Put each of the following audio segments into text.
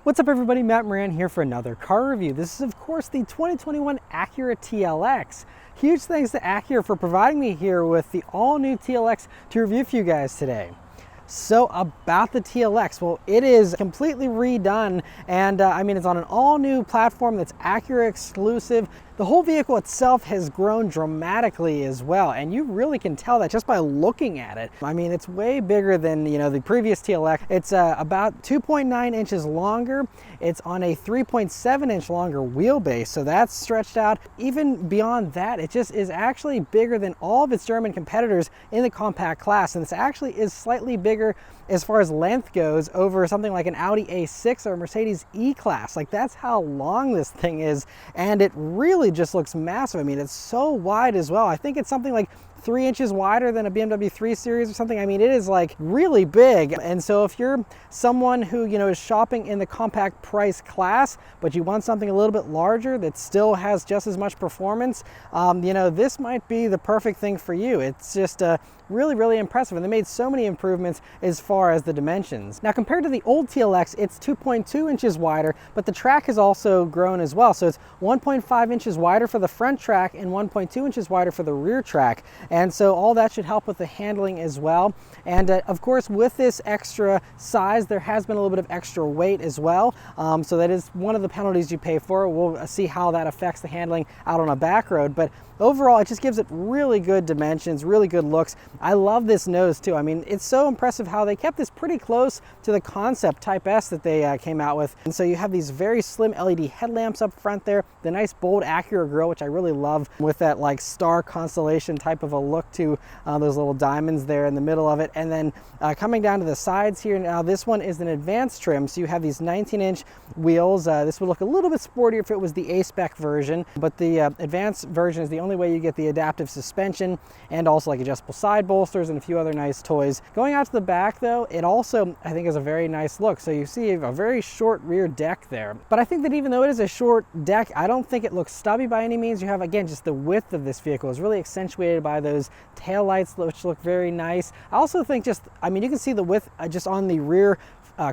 What's up everybody, Matt Maran here for another car review. This is of course the 2021 Acura TLX. Huge thanks to Acura for providing me here with the all new TLX to review for you guys today. So about the TLX, well, it is completely redone and it's on an all new platform that's Acura exclusive. The whole vehicle itself has grown dramatically as well, and you really can tell that just by looking at it. I mean, it's way bigger than, the previous TLX. It's about 2.9 inches longer. It's on a 3.7 inch longer wheelbase, so that's stretched out. Even beyond that, it just is actually bigger than all of its German competitors in the compact class, and this actually is slightly bigger as far as length goes over something like an Audi A6 or a Mercedes E-Class. Like, that's how long this thing is, and it really just looks massive. I mean, it's so wide as well. I think it's something like 3 inches wider than a BMW 3 Series or something. I mean, it is like really big. And so if you're someone who, is shopping in the compact price class, but you want something a little bit larger that still has just as much performance, this might be the perfect thing for you. It's just really impressive, and they made so many improvements as far as the dimensions. Now, compared to the old TLX, it's 2.2 inches wider, but the track has also grown as well. So it's 1.5 inches wider for the front track and 1.2 inches wider for the rear track. And so all that should help with the handling as well. And of course, with this extra size, there has been a little bit of extra weight as well. So that is one of the penalties you pay for. We'll see how that affects the handling out on a back road. But overall, it just gives it really good dimensions, really good looks. I love this nose too. I mean, it's so impressive how they kept this pretty close to the concept Type S that they came out with. And so you have these very slim LED headlamps up front there, the nice bold Acura grille, which I really love, with that like star constellation type of a look to those little diamonds there in the middle of it. And then coming down to the sides here, now this one is an advanced trim. So you have these 19-inch wheels. This would look a little bit sportier if it was the A-Spec version, but the advanced version is the only way you get the adaptive suspension and also like adjustable side bolsters and a few other nice toys. Going out to the back though, it also, I think, is a very nice look. So you see a very short rear deck there. But I think that even though it is a short deck, I don't think it looks stubby by any means. You have, again, just the width of this vehicle is really accentuated by those taillights, which look very nice. I also think you can see the width just on the rear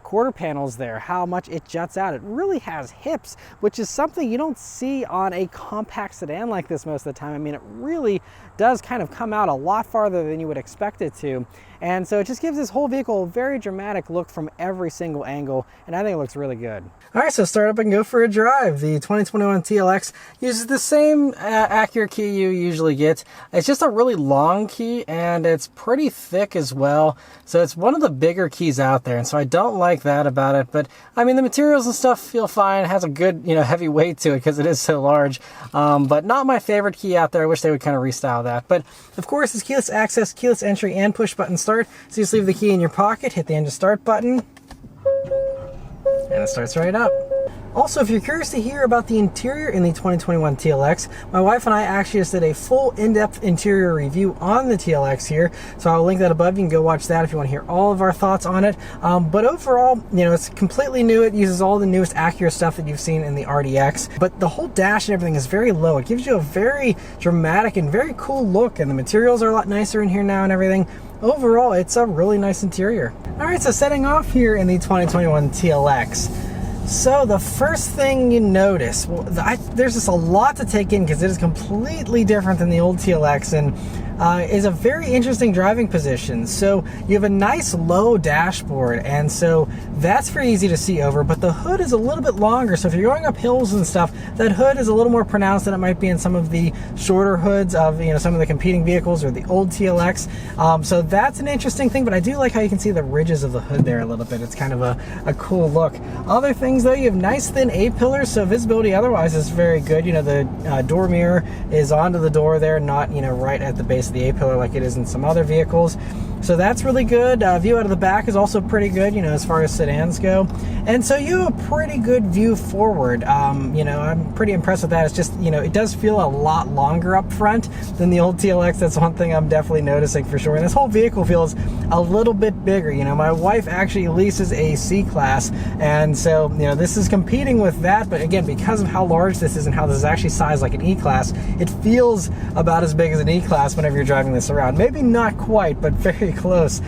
quarter panels there, how much it juts out. It really has hips, which is something you don't see on a compact sedan like this most of the time. I mean, it really does kind of come out a lot farther than you would expect it to. And so it just gives this whole vehicle a very dramatic look from every single angle, and I think it looks really good. All right, so start up and go for a drive. The 2021 TLX uses the same Acura key you usually get. It's just a really long key, and it's pretty thick as well. So it's one of the bigger keys out there, and so I don't like that about it. But I mean, the materials and stuff feel fine. It has a good, heavy weight to it because it is so large. But not my favorite key out there. I wish they would kind of restyle that. But of course, it's keyless access, keyless entry, and push button start. So you just leave the key in your pocket, hit the engine start button, and it starts right up. Also, if you're curious to hear about the interior in the 2021 TLX, my wife and I actually just did a full in-depth interior review on the TLX here, so I'll link that above. You can go watch that if you want to hear all of our thoughts on it. But overall, it's completely new. It uses all the newest Acura stuff that you've seen in the RDX, but the whole dash and everything is very low. It gives you a very dramatic and very cool look, and the materials are a lot nicer in here now and everything. Overall, it's a really nice interior. All right, so setting off here in the 2021 TLX. So the first thing you notice, there's just a lot to take in because it is completely different than the old TLX, and is a very interesting driving position. So you have a nice low dashboard, and so that's very easy to see over, but the hood is a little bit longer. So if you're going up hills and stuff, that hood is a little more pronounced than it might be in some of the shorter hoods of some of the competing vehicles or the old TLX. So that's an interesting thing, but I do like how you can see the ridges of the hood there a little bit. It's kind of a cool look. Other things though, you have nice thin A-pillars, so visibility otherwise is very good. The door mirror is onto the door there, not right at the base of the A-pillar like it is in some other vehicles. So that's really good. View out of the back is also pretty good, as far as sedans go. And so you have a pretty good view forward. I'm pretty impressed with that. It's just, it does feel a lot longer up front than the old TLX. That's one thing I'm definitely noticing for sure. And this whole vehicle feels a little bit bigger. My wife actually leases a C-Class, and so, this is competing with that. But again, because of how large this is and how this is actually sized like an E-Class, it feels about as big as an E-Class whenever you're driving this around. Maybe not quite, but very very close.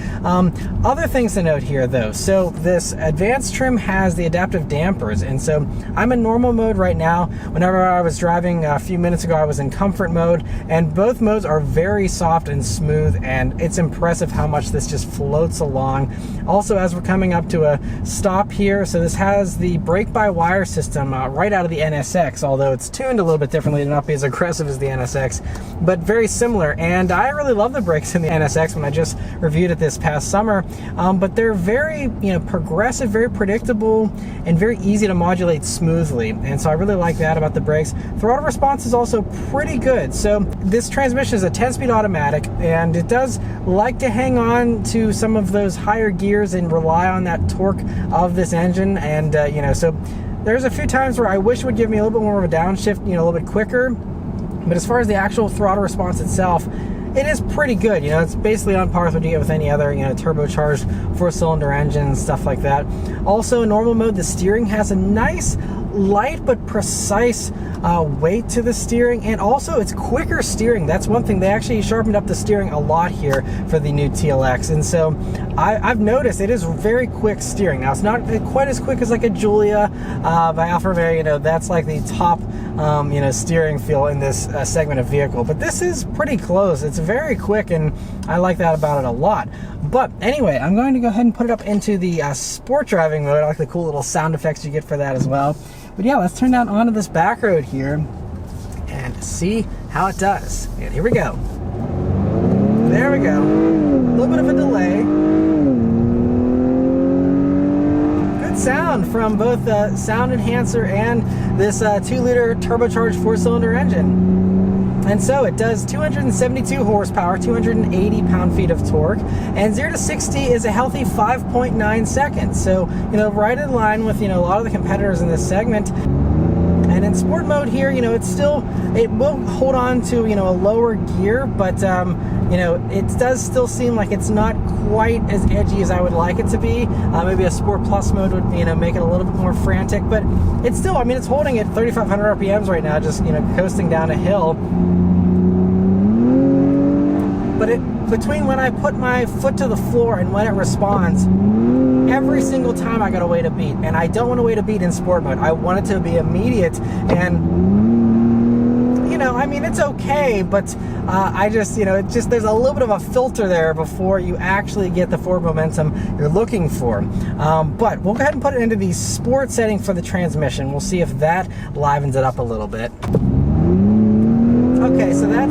Other things to note here though, so this advanced trim has the adaptive dampers, and so I'm in normal mode right now. Whenever I was driving a few minutes ago, I was in comfort mode, and both modes are very soft and smooth, and it's impressive how much this just floats along. Also, as we're coming up to a stop here, so this has the brake-by-wire system right out of the NSX, although it's tuned a little bit differently to not be as aggressive as the NSX, but very similar. And I really love the brakes in the NSX when I just reviewed it this past summer, but they're very progressive, very predictable, and very easy to modulate smoothly, and so I really like that about the brakes. Throttle response is also pretty good. So this transmission is a 10-speed automatic, and it does like to hang on to some of those higher gears and rely on that torque of this engine, and so there's a few times where I wish it would give me a little bit more of a downshift, a little bit quicker, but as far as the actual throttle response itself, it is pretty good. It's basically on par with any other, turbocharged four-cylinder engine and stuff like that. Also, in normal mode, the steering has a nice, light but precise weight to the steering, and also it's quicker steering. That's one thing. They actually sharpened up the steering a lot here for the new TLX, and so I've noticed it is very quick steering. Now, it's not quite as quick as like a Giulia by Alfa Romeo. That's like the top steering feel in this segment of vehicle, but this is pretty close. It's very quick, and I like that about it a lot. But anyway, I'm going to go ahead and put it up into the sport driving mode. I like the cool little sound effects you get for that as well. But yeah, let's turn down onto this back road here and see how it does. And here we go. There we go. A little bit of a delay. Good sound from both the sound enhancer and this 2-liter turbocharged 4-cylinder engine. And so it does 272 horsepower, 280 pound-feet of torque, and 0 to 60 is a healthy 5.9 seconds. So, right in line with, a lot of the competitors in this segment. And in sport mode here, it will hold on to, a lower gear, but, it does still seem like it's not quite as edgy as I would like it to be. Maybe a Sport Plus mode would, make it a little bit more frantic, but it's still, it's holding at 3,500 RPMs right now, just, coasting down a hill. But between when I put my foot to the floor and when it responds, every single time I gotta wait a beat, and I don't want to wait a beat in sport mode. I want it to be immediate, and it's okay, but I just, there's a little bit of a filter there before you actually get the forward momentum you're looking for. But we'll go ahead and put it into the sport setting for the transmission. We'll see if that livens it up a little bit. Okay, so that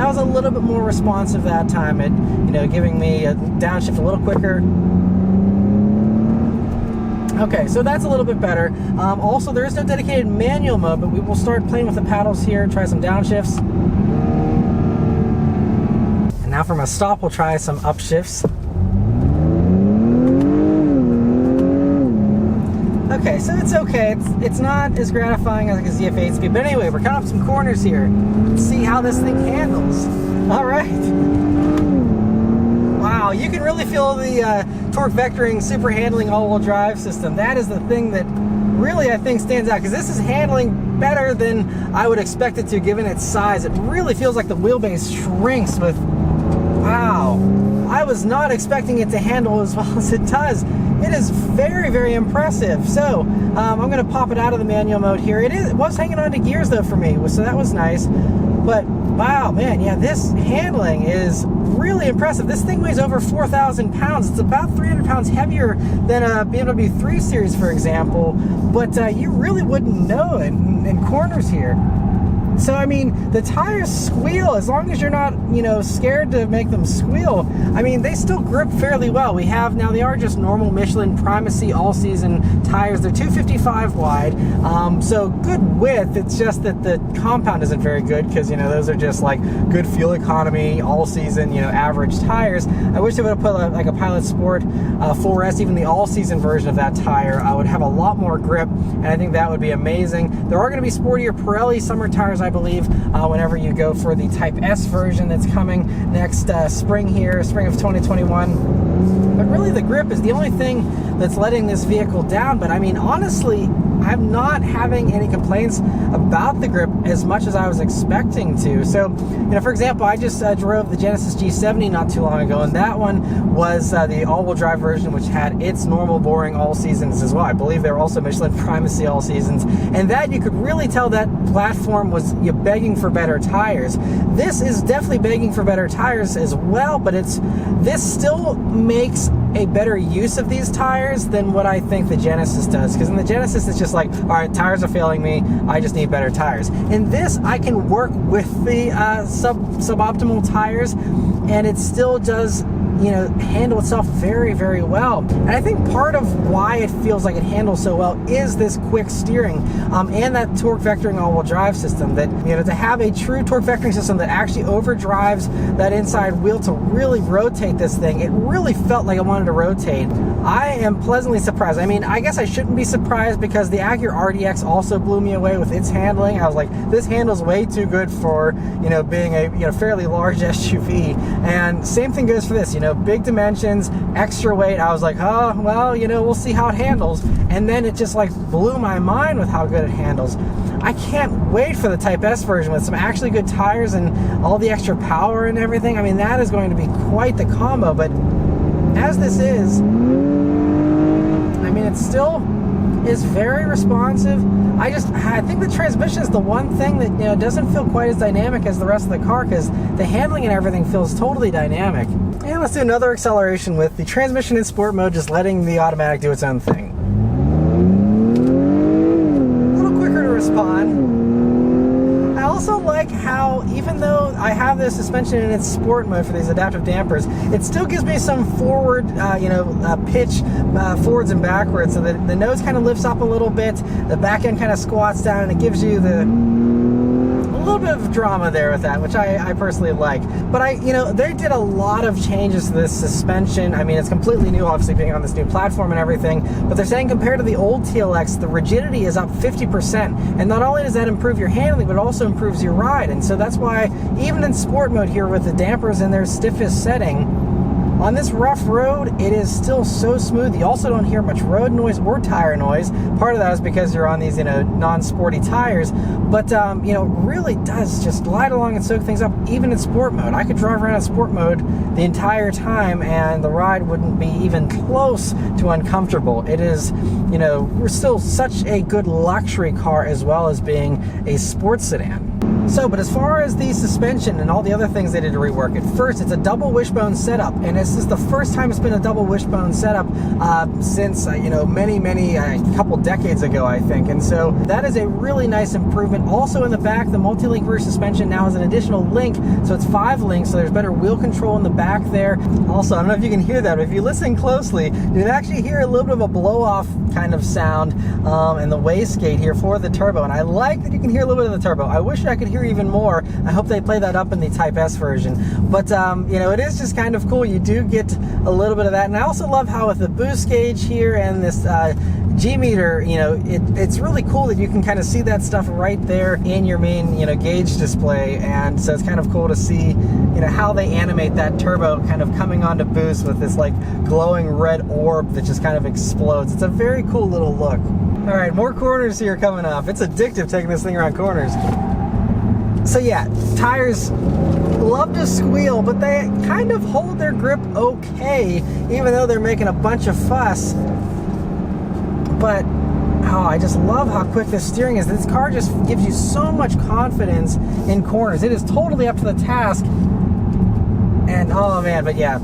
was a little bit more responsive that time. It, giving me a downshift a little quicker. Okay, so that's a little bit better. Also, there is no dedicated manual mode, but we will start playing with the paddles here, try some downshifts. And now from a stop, we'll try some upshifts. Okay, so it's okay. It's not as gratifying as like a ZF8 speed, but anyway, we're coming up some corners here. Let's see how this thing handles. All right. Wow, you can really feel the torque vectoring super handling all-wheel drive system. That is the thing that really I think stands out, because this is handling better than I would expect it to given its size. It really feels like the wheelbase shrinks with, wow. I was not expecting it to handle as well as it does. It is very, very impressive. So I'm going to pop it out of the manual mode here. It was hanging on to gears though for me, so that was nice. But wow, man, yeah, this handling is really impressive. This thing weighs over 4,000 pounds. It's about 300 pounds heavier than a BMW 3 Series, for example. But you really wouldn't know it in corners here. So, the tires squeal as long as you're not, scared to make them squeal. They still grip fairly well. They are just normal Michelin Primacy all-season tires. They're 255 wide, so good width. It's just that the compound isn't very good because, those are just like good fuel economy, all-season, average tires. I wish they would have put like a Pilot Sport 4S, even the all-season version of that tire. I would have a lot more grip, and I think that would be amazing. There are going to be sportier Pirelli summer tires, I believe, whenever you go for the Type S version that's coming next spring here, spring of 2021. But really the grip is the only thing that's letting this vehicle down. But honestly, I'm not having any complaints about the grip as much as I was expecting to. So, for example, I just drove the Genesis G70 not too long ago, and that one was the all-wheel drive version, which had its normal boring all seasons as well. I believe they were also Michelin Primacy all seasons, and that you could really tell that platform was begging for better tires. This is definitely begging for better tires as well, but this still makes a better use of these tires than what I think the Genesis does, because in the Genesis it's just like, all right, tires are failing me, I just need better tires. In this, I can work with the suboptimal tires, and it still does handle itself very, very well. And I think part of why it feels like it handles so well is this quick steering and that torque vectoring all-wheel drive system. That to have a true torque vectoring system that actually overdrives that inside wheel to really rotate this thing, it really felt like I wanted to rotate. I am pleasantly surprised. I mean, I guess I shouldn't be surprised, because the Acura RDX also blew me away with its handling. I was like, this handles way too good for being a fairly large SUV. And same thing goes for this. Big dimensions, extra weight. I was like, oh, well, we'll see how it handles. And then it just like blew my mind with how good it handles. I can't wait for the Type S version with some actually good tires and all the extra power and everything. I mean, that is going to be quite the combo. But as this is, I mean, it still is very responsive. I think the transmission is the one thing that doesn't feel quite as dynamic as the rest of the car, because the handling and everything feels totally dynamic. And let's do another acceleration with the transmission in sport mode, just letting the automatic do its own thing. A little quicker to respond. I also like how, even though I have the suspension in its sport mode for these adaptive dampers, it still gives me some forward, pitch forwards and backwards, so that the nose kind of lifts up a little bit, the back end kind of squats down, and it gives you a little bit of drama there with that, which I personally like. But they did a lot of changes to this suspension. I mean, it's completely new, obviously being on this new platform and everything, but they're saying compared to the old TLX, the rigidity is up 50%. And not only does that improve your handling, but it also improves your ride. And so that's why, even in sport mode here with the dampers in their stiffest setting, on this rough road, it is still so smooth. You also don't hear much road noise or tire noise. Part of that is because you're on these, non-sporty tires. But, really does just glide along and soak things up, even in sport mode. I could drive around in sport mode the entire time, and the ride wouldn't be even close to uncomfortable. It is, we're still such a good luxury car as well as being a sports sedan. But as far as the suspension and all the other things they did to rework it, first, it's a double wishbone setup, and this is the first time it's been a double wishbone setup since, many, a couple decades ago, I think. And so that is a really nice improvement. Also in the back, the multi-link rear suspension now has an additional link, so it's 5 links, so there's better wheel control in the back there. Also, I don't know if you can hear that, but if you listen closely, you can actually hear a little bit of a blow-off kind of sound in the wastegate here for the turbo, and I like that you can hear a little bit of the turbo. I wish I could hear even more. I hope they play that up in the Type S version. But, it is just kind of cool. You do get a little bit of that. And I also love how with the boost gauge here and this G-meter, it's really cool that you can kind of see that stuff right there in your main, gauge display. And so it's kind of cool to see, how they animate that turbo kind of coming onto boost with this like glowing red orb that just kind of explodes. It's a very cool little look. All right, more corners here coming up. It's addictive taking this thing around corners. So yeah, tires love to squeal, but they kind of hold their grip okay, even though they're making a bunch of fuss. But, I just love how quick this steering is. This car just gives you so much confidence in corners. It is totally up to the task. And, oh man, but yeah,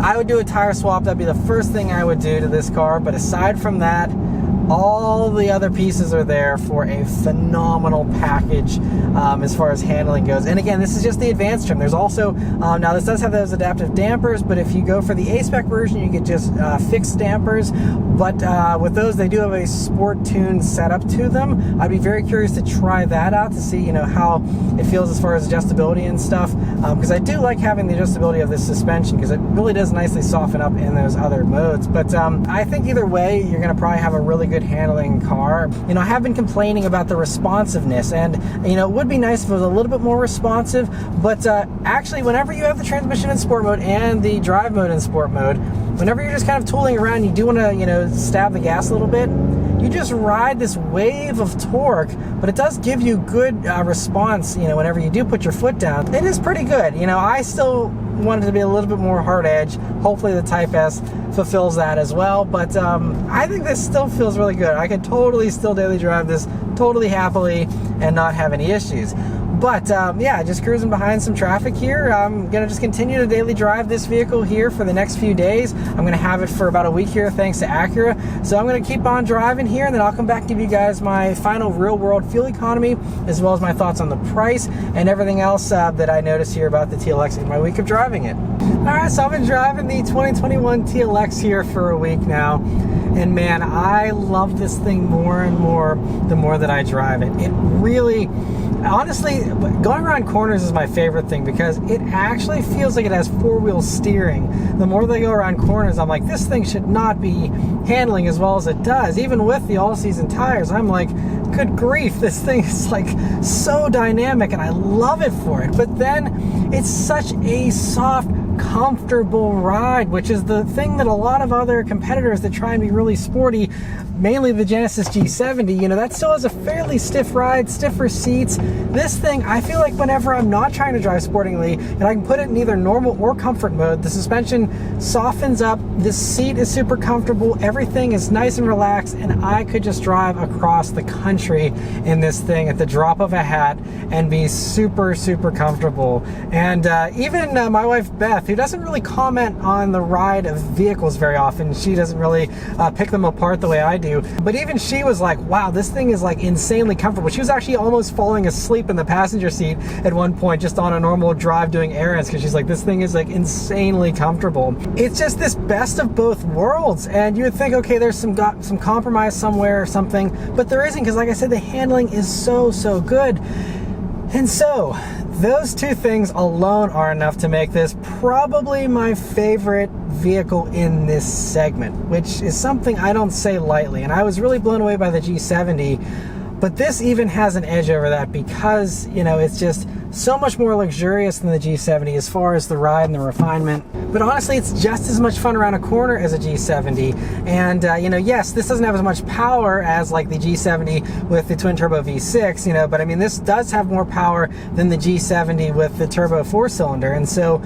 I would do a tire swap. That'd be the first thing I would do to this car. But aside from that, all the other pieces are there for a phenomenal package as far as handling goes. And again, this is just the advanced trim. There's also, now this does have those adaptive dampers, but if you go for the A-Spec version, you get just fixed dampers. But with those, they do have a sport tune setup to them. I'd be very curious to try that out to see, how it feels as far as adjustability and stuff. Because I do like having the adjustability of this suspension, because it really does nicely soften up in those other modes. But I think either way, you're going to probably have a really good handling car. I have been complaining about the responsiveness, and it would be nice if it was a little bit more responsive, but actually whenever you have the transmission in sport mode and the drive mode in sport mode, whenever you're just kind of tooling around, you do want to stab the gas a little bit, you just ride this wave of torque, but it does give you good response, you know, whenever you do put your foot down. It is pretty good. You know, I still wanted to be a little bit more hard edge. Hopefully the Type S fulfills that as well, but I think this still feels really good. I could totally still daily drive this totally happily and not have any issues. But yeah, just cruising behind some traffic here. I'm gonna just continue to daily drive this vehicle here for the next few days. I'm gonna have it for about a week here thanks to Acura. So I'm gonna keep on driving here, and then I'll come back and give you guys my final real world fuel economy, as well as my thoughts on the price and everything else that I noticed here about the TLX in my week of driving it. All right, so I've been driving the 2021 TLX here for a week now. And man, I love this thing more and more the more that I drive it. It really, honestly, going around corners is my favorite thing because it actually feels like it has four-wheel steering. The more they go around corners, I'm like, this thing should not be handling as well as it does. Even with the all-season tires, I'm like, good grief, this thing is like so dynamic and I love it for it. But then it's such a soft, comfortable ride, which is the thing that a lot of other competitors that try and be really sporty, mainly the Genesis G70, you know, that still has a fairly stiff ride, stiffer seats. This thing, I feel like whenever I'm not trying to drive sportingly and I can put it in either normal or comfort mode, the suspension softens up, this seat is super comfortable, everything is nice and relaxed, and I could just drive across the country in this thing at the drop of a hat and be super, super comfortable. And even my wife Beth, who doesn't really comment on the ride of vehicles very often, she doesn't really pick them apart the way I do, but even she was like, wow, this thing is like insanely comfortable. She was actually almost falling asleep in the passenger seat at one point just on a normal drive doing errands because she's like, this thing is like insanely comfortable. It's just this best of both worlds, and you would think, okay, there's some compromise somewhere or something, but there isn't, because like I said, the handling is so good. And so those two things alone are enough to make this probably my favorite vehicle in this segment, which is something I don't say lightly. And I was really blown away by the G70, but this even has an edge over that because, you know, it's just so much more luxurious than the G70 as far as the ride and the refinement. But honestly, it's just as much fun around a corner as a G70. And you know, yes, this doesn't have as much power as like the G70 with the twin turbo V6, you know, but I mean, this does have more power than the G70 with the turbo 4-cylinder. And so,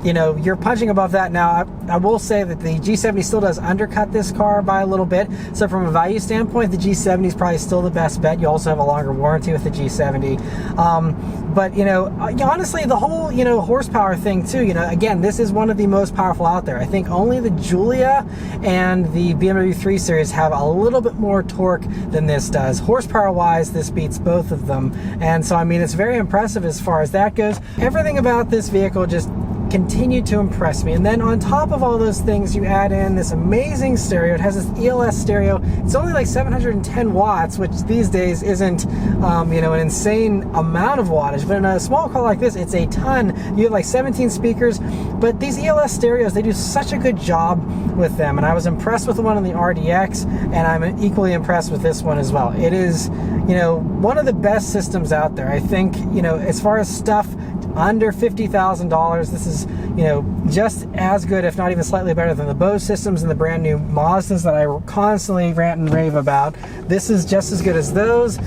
you know, you're punching above that. Now, I will say that the G70 still does undercut this car by a little bit. So from a value standpoint, the G70 is probably still the best bet. You also have a longer warranty with the G70. But, you know, honestly, the whole, you know, horsepower thing too, you know, again, this is one of the most powerful out there. I think only the Giulia and the BMW 3 Series have a little bit more torque than this does. Horsepower-wise, this beats both of them. And so, I mean, it's very impressive as far as that goes. Everything about this vehicle just continued to impress me. And then on top of all those things, you add in this amazing stereo. It has this ELS stereo. It's only like 710 watts, which these days isn't, you know, an insane amount of wattage. But in a small car like this, it's a ton. You have like 17 speakers. But these ELS stereos, they do such a good job with them. And I was impressed with the one on the RDX, and I'm equally impressed with this one as well. It is, you know, one of the best systems out there. I think, you know, as far as stuff under $50,000, this is, you know, just as good, if not even slightly better than the Bose systems and the brand new Mazdas that I constantly rant and rave about. This is just as good as those.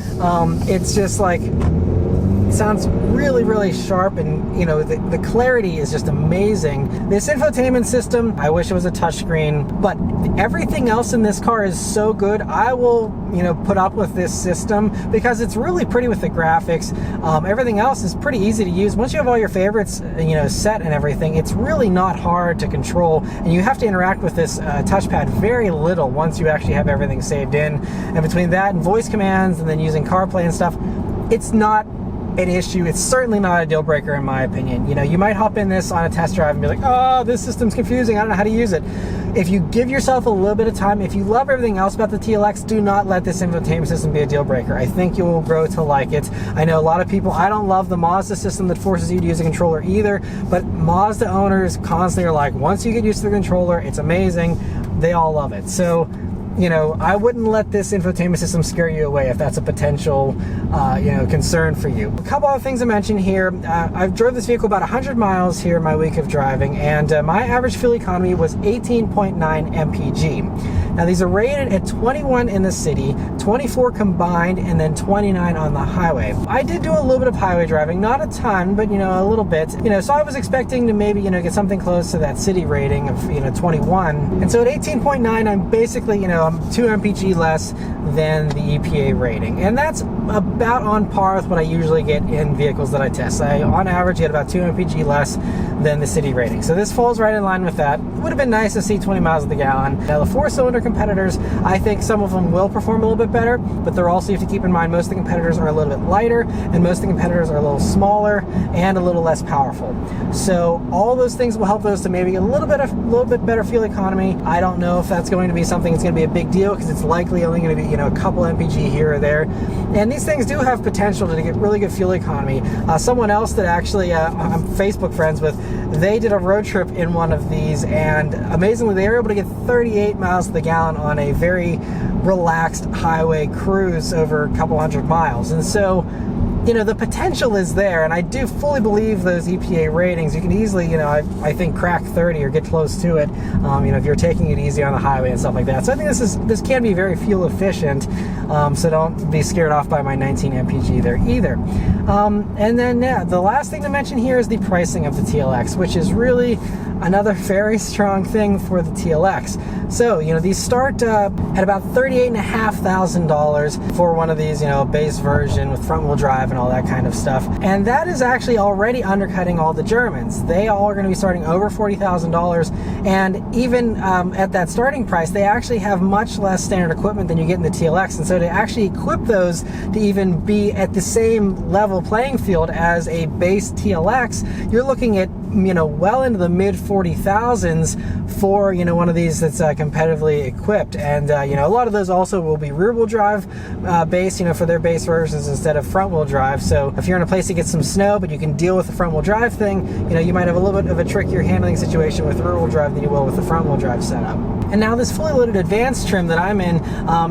It's just like, it sounds really, really sharp, and you know, the clarity is just amazing. This infotainment system, I wish it was a touchscreen, but everything else in this car is so good. I will, you know, put up with this system because it's really pretty with the graphics. Everything else is pretty easy to use. Once you have all your favorites, you know, set and everything, it's really not hard to control, and you have to interact with this touchpad very little once you actually have everything saved in. And between that and voice commands and then using CarPlay and stuff, it's not an issue. It's certainly not a deal breaker in my opinion. You know, you might hop in this on a test drive and be like, oh, this system's confusing, I don't know how to use it. If you give yourself a little bit of time, if you love everything else about the TLX, do not let this infotainment system be a deal breaker. I think you will grow to like it. I know a lot of people, I don't love the Mazda system that forces you to use a controller either, but Mazda owners constantly are like, once you get used to the controller, it's amazing. They all love it. So, you know, I wouldn't let this infotainment system scare you away if that's a potential, you know, concern for you. A couple other things to mention here. I've drove this vehicle about 100 miles here in my week of driving, and my average fuel economy was 18.9 mpg. Now these are rated at 21 in the city, 24 combined, and then 29 on the highway. I did do a little bit of highway driving, not a ton, but a little bit. So I was expecting to maybe get something close to that city rating of 21. And so at 18.9, I'm basically I'm 2 mpg less than the EPA rating, and that's about on par with what I usually get in vehicles that I test. I on average get about 2 mpg less than the city rating. So this falls right in line with that. It would have been nice to see 20 miles to the gallon. Now the 4-cylinder competitors, I think some of them will perform a little bit better, but they're also, you have to keep in mind, most of the competitors are a little bit lighter, and most of the competitors are a little smaller and a little less powerful. So all those things will help those to maybe a little bit better fuel economy. I don't know if that's going to be something that's going to be a big deal, because it's likely only going to be a couple mpg here or there. And these things do have potential to get really good fuel economy. Someone else that actually I'm Facebook friends with, they did a road trip in one of these, and amazingly they were able to get 38 miles to the gallon on a very relaxed highway cruise over a couple hundred miles. And so the potential is there, and I do fully believe those EPA ratings. You can easily, I think crack 30 or get close to it, if you're taking it easy on the highway and stuff like that. So I think this can be very fuel efficient, so don't be scared off by my 19 mpg there either. And then the last thing to mention here is the pricing of the TLX, which is really another very strong thing for the TLX. So, these start at about $38,500 for one of these, base version with front wheel drive and all that kind of stuff. And that is actually already undercutting all the Germans. They all are going to be starting over $40,000. And even at that starting price, they actually have much less standard equipment than you get in the TLX. And so to actually equip those to even be at the same level playing field as a base TLX, you're looking at well into the mid 40,000s for one of these that's competitively equipped. And a lot of those also will be rear wheel drive base, for their base versions instead of front wheel drive. So if you're in a place to get some snow but you can deal with the front wheel drive thing, you might have a little bit of a trickier handling situation with rear wheel drive than you will with the front wheel drive setup. And now this fully loaded Advance trim that I'm in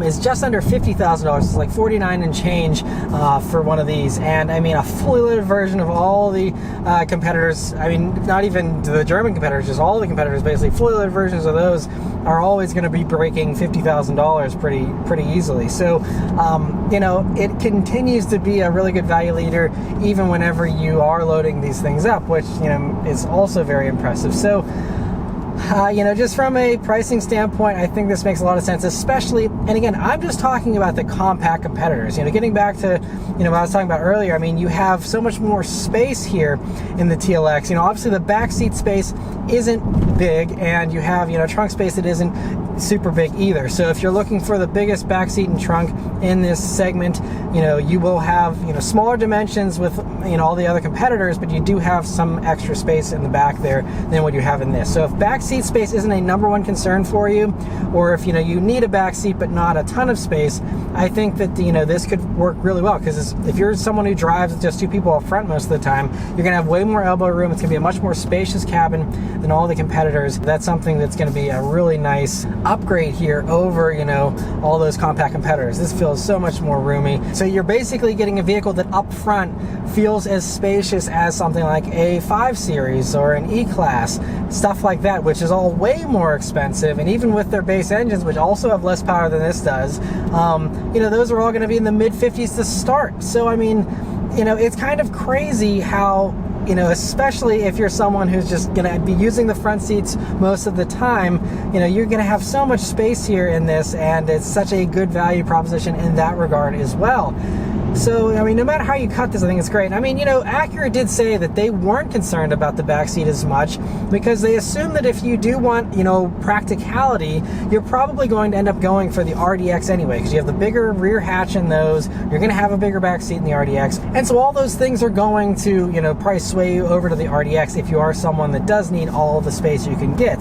is just under $50,000. It's like 49 and change for one of these. And I mean, a fully loaded version of all the competitors, not even the German competitors, just all the competitors, basically fully loaded versions of those are always going to be breaking $50,000 pretty easily. So it continues to be a really good value leader even whenever you are loading these things up, which is also very impressive. So just from a pricing standpoint, I think this makes a lot of sense, especially, and again, I'm just talking about the compact competitors. Getting back to, what I was talking about earlier, you have so much more space here in the TLX. Obviously the back seat space isn't big, and you have, trunk space that isn't super big either. So if you're looking for the biggest back seat and trunk in this segment, you will have, smaller dimensions with, all the other competitors, but you do have some extra space in the back there than what you have in this. So if back seat space isn't a number one concern for you, or if, you need a back seat but not a ton of space, I think that, this could work really well, because if you're someone who drives with just 2 people up front most of the time, you're going to have way more elbow room. It's going to be a much more spacious cabin than all the competitors. That's something that's going to be a really nice upgrade here over, all those compact competitors. This feels so much more roomy. So you're basically getting a vehicle that up front feels as spacious as something like a 5 Series or an E-Class, stuff like that, which is all way more expensive. And even with their base engines, which also have less power than this does, those are all going to be in the mid 50s to start. So it's kind of crazy how, especially if you're someone who's just going to be using the front seats most of the time, you're going to have so much space here in this, and it's such a good value proposition in that regard as well. So, no matter how you cut this, I think it's great. Acura did say that they weren't concerned about the backseat as much, because they assume that if you do want, practicality, you're probably going to end up going for the RDX anyway, because you have the bigger rear hatch in those, you're going to have a bigger backseat in the RDX, and so all those things are going to, probably sway you over to the RDX if you are someone that does need all the space you can get.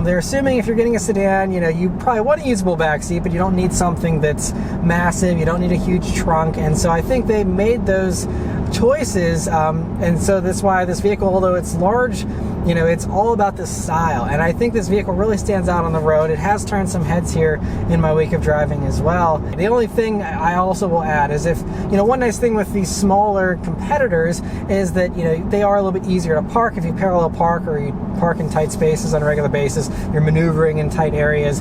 They're assuming if you're getting a sedan, you probably want a usable backseat, but you don't need something that's massive, you don't need a huge trunk, and so I think they made those choices, and so that's why this vehicle, although it's large, it's all about the style, and I think this vehicle really stands out on the road. It has turned some heads here in my week of driving as well. The only thing I also will add is, if one nice thing with these smaller competitors is that they are a little bit easier to park. If you parallel park or you park in tight spaces on a regular basis, you're maneuvering in tight areas,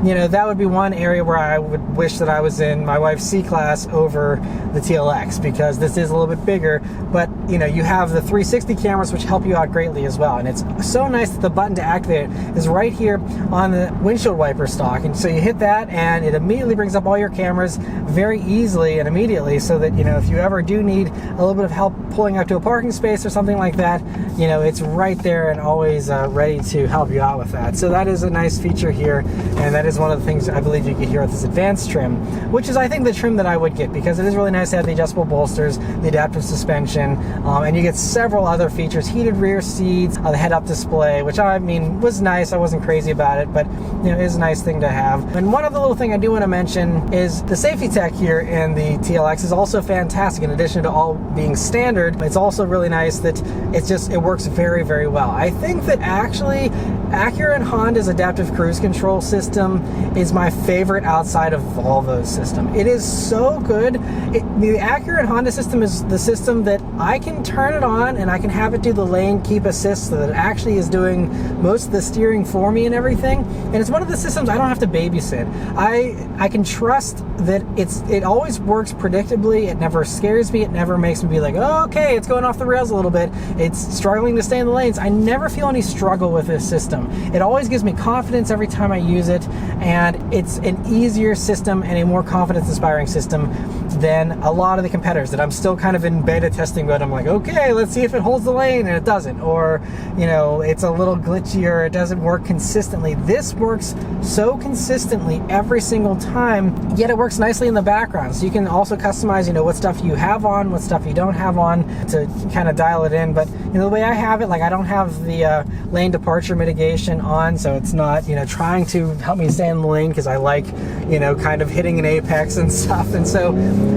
you know, that would be one area where I would wish that I was in my wife's C-Class over the TLX, because this is a little bit bigger, but you know, you have the 360 cameras which help you out greatly as well. And it's so nice that the button to activate it is right here on the windshield wiper stalk. And so you hit that and it immediately brings up all your cameras very easily and immediately, so that, you know, if you ever do need a little bit of help pulling up to a parking space or something like that, you know, it's right there and always ready to help you out with that. So that is a nice feature here, and that is one of the things I believe you get here with this advanced trim, which is I think the trim that I would get, because it is really nice to have the adjustable bolsters, the adaptive suspension, and you get several other features, heated rear seats, the head-up display, which I mean was nice. I wasn't crazy about it, but you know, it is a nice thing to have. And one other little thing I do want to mention is the safety tech here in the TLX is also fantastic. In addition to all being standard, it's also really nice that it works very, very well. I think that actually Acura and Honda's adaptive cruise control system is my favorite outside of Volvo's system. It is so good. The Acura and Honda system is the system that I can turn it on and I can have it do the lane keep assist, so that it actually is doing most of the steering for me and everything. And it's one of the systems I don't have to babysit. I can trust that it always works predictably. It never scares me. It never makes me be like, oh, okay, it's going off the rails a little bit. It's struggling to stay in the lanes. I never feel any struggle with this system. It always gives me confidence every time I use it, and it's an easier system and a more confidence-inspiring system than a lot of the competitors that I'm still kind of in beta testing mode. I'm like, okay, let's see if it holds the lane, and it doesn't, or you know, it's a little glitchy, or it doesn't work consistently. This works so consistently every single time, yet it works nicely in the background. So you can also customize, you know, what stuff you have on, what stuff you don't have on, to kind of dial it in. But you know, the way I have it, like I don't have the lane departure mitigation on, so it's not, you know, trying to help me stay in the lane, because I like, you know, kind of hitting an apex and stuff, and so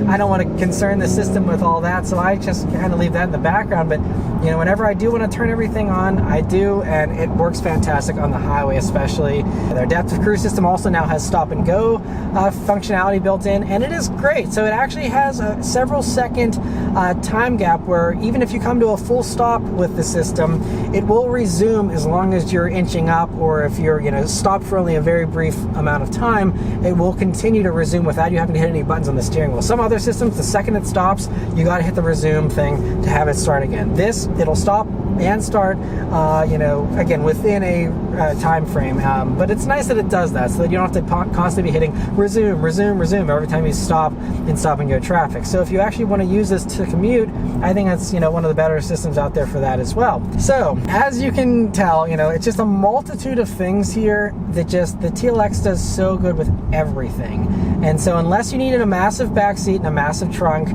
I don't want to concern the system with all that, so I just kind of leave that in the background. But you know, whenever I do want to turn everything on, I do, and it works fantastic on the highway especially. Their adaptive cruise system also now has stop and go functionality built in, and it is great. So it actually has a several second time gap where even if you come to a full stop with the system, it will resume as long as you're inching up, or if you're, you know, stopped for only a very brief amount of time, it will continue to resume without you having to hit any buttons on the steering wheel. Some other systems, the second it stops, you got to hit the resume thing to have it start again. This, it'll stop and start, you know, again, within a time frame. But it's nice that it does that, so that you don't have to constantly be hitting resume, resume, resume every time you stop in stop and go traffic. So if you actually want to use this to commute, I think that's, you know, one of the better systems out there for that as well. So as you can tell, you know, it's just a multitude of things here that just the TLX does so good with everything. And so unless you needed a massive back seat and a massive trunk,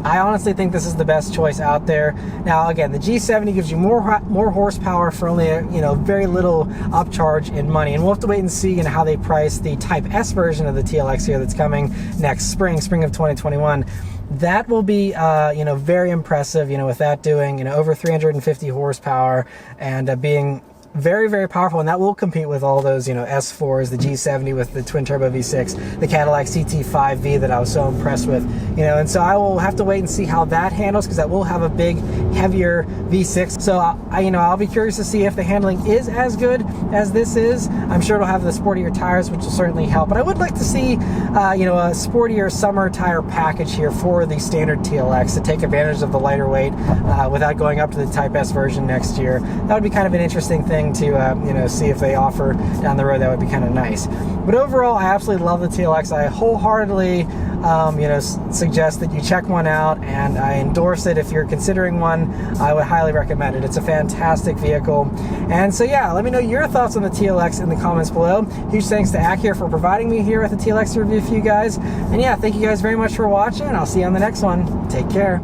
I honestly think this is the best choice out there. Now, again, the G70 gives you more horsepower for only a, you know, very little upcharge in money, and we'll have to wait and see, you know, how they price the Type S version of the TLX here that's coming next spring of 2021. That will be, you know, very impressive. You know, with that doing, you know, over 350 horsepower and being very, very powerful, and that will compete with all those, you know, S4s, the G70 with the twin turbo V6, the Cadillac CT5V that I was so impressed with, you know. And so I will have to wait and see how that handles, because that will have a big, heavier V6. So you know, I'll be curious to see if the handling is as good as this is. I'm sure it'll have the sportier tires, which will certainly help. But I would like to see, you know, a sportier summer tire package here for the standard TLX to take advantage of the lighter weight without going up to the Type S version next year. That would be kind of an interesting thing to you know, see if they offer down the road. That would be kind of nice. But overall, I absolutely love the TLX. I wholeheartedly you know, suggest that you check one out, and I endorse it. If you're considering one, I would highly recommend it. It's a fantastic vehicle. And so yeah, let me know your thoughts on the TLX in the comments below. Huge thanks to Acura for providing me here with the TLX review for you guys. And yeah, thank you guys very much for watching, and I'll see you on the next one. Take care.